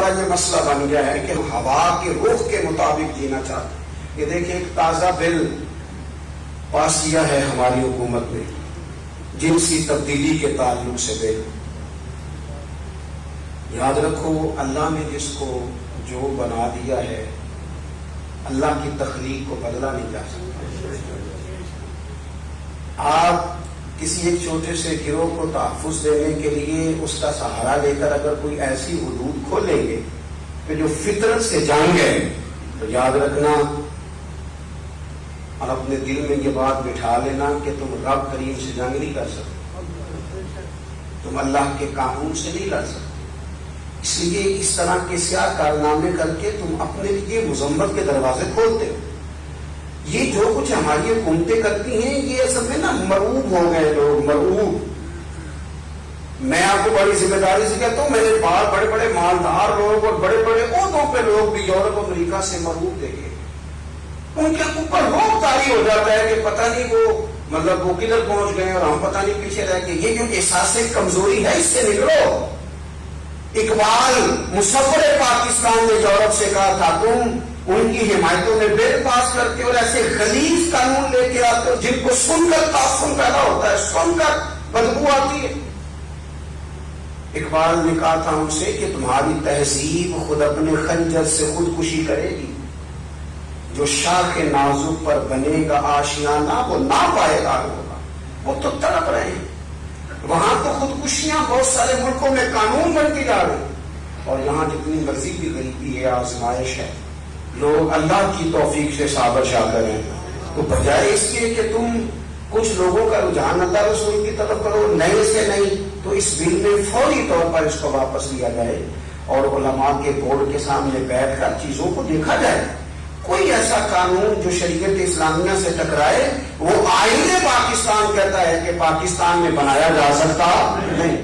ہمارا یہ مسئلہ بن گیا ہے کہ ہم ہوا کے رخ کے مطابق جینا چاہتے ہیں۔ یہ دیکھیں ایک تازہ بل پاس کیا ہے ہماری حکومت نے جنسی تبدیلی کے تعلق سے بل۔ یاد رکھو اللہ نے جس کو جو بنا دیا ہے اللہ کی تخلیق کو بدلا نہیں جا سکتا۔ آپ کسی ایک چھوٹے سے گروہ کو تحفظ دینے کے لیے اس کا سہارا لے کر اگر کوئی ایسی حدود کھولیں گے کہ جو فطرت سے جنگ ہے، تو یاد رکھنا اور اپنے دل میں یہ بات بٹھا لینا کہ تم رب کریم سے جنگ نہیں کر سکتے، تم اللہ کے قانون سے نہیں لڑ سکتے۔ اس لیے اس طرح کے سیاہ کارنامے کر کے تم اپنے لیے مذمت کے دروازے کھولتے ہو۔ یہ جو کچھ ہماری حکومتیں کرتی ہیں یہ اصل میں نا مرعوب ہو گئے لوگ، مرعوب۔ میں آپ کو بڑی ذمہ داری سے کہتا ہوں، میرے پاس بڑے بڑے مالدار لوگ اور بڑے بڑے عہدوں پہ لوگ بھی یورپ امریکہ سے مرعوب دیکھے، ان کے اوپر روک طاری ہو جاتا ہے کہ پتہ نہیں وہ کدھر پہنچ گئے اور ہم پتہ نہیں پیچھے رہ گئے۔ یہ جو احساس کمزوری ہے اس سے نکلو۔ اقبال مصور پاکستان نے یورپ سے کہا تھا تم ان کی حمایتوں میں بل پاس کرتے اور ایسے غلیظ قانون لے کے آتے ہو جن کو سن کر تعفن پیدا ہوتا ہے، سن کر بدبو آتی ہے۔ اقبال نے کہا تھا ان سے کہ تمہاری تہذیب خود اپنے خنجر سے خودکشی کرے گی، جو شاخ نازک پر بنے گا آشیانہ وہ ناپائیدار ہوگا۔ وہ تو تڑپ رہے ہیں، وہاں تو خودکشیاں بہت سارے ملکوں میں قانون بنتی جا رہی ہیں، اور یہاں جتنی مرضی کی غریبی ہے، آزمائش ہے، لوگ اللہ کی توفیق سے صابر شاکر ہیں۔ تو بجائے اس کے کہ تم کچھ لوگوں کا رجحان اللہ رسول کی طرف کرو نئے سے نہیں، تو اس بل میں فوری طور پر اس کو واپس لیا جائے اور علماء کے بورڈ کے سامنے بیٹھ کر چیزوں کو دیکھا جائے۔ کوئی ایسا قانون جو شریعت اسلامیہ سے ٹکرائے وہ آئین پاکستان کہتا ہے کہ پاکستان میں بنایا جا سکتا نہیں۔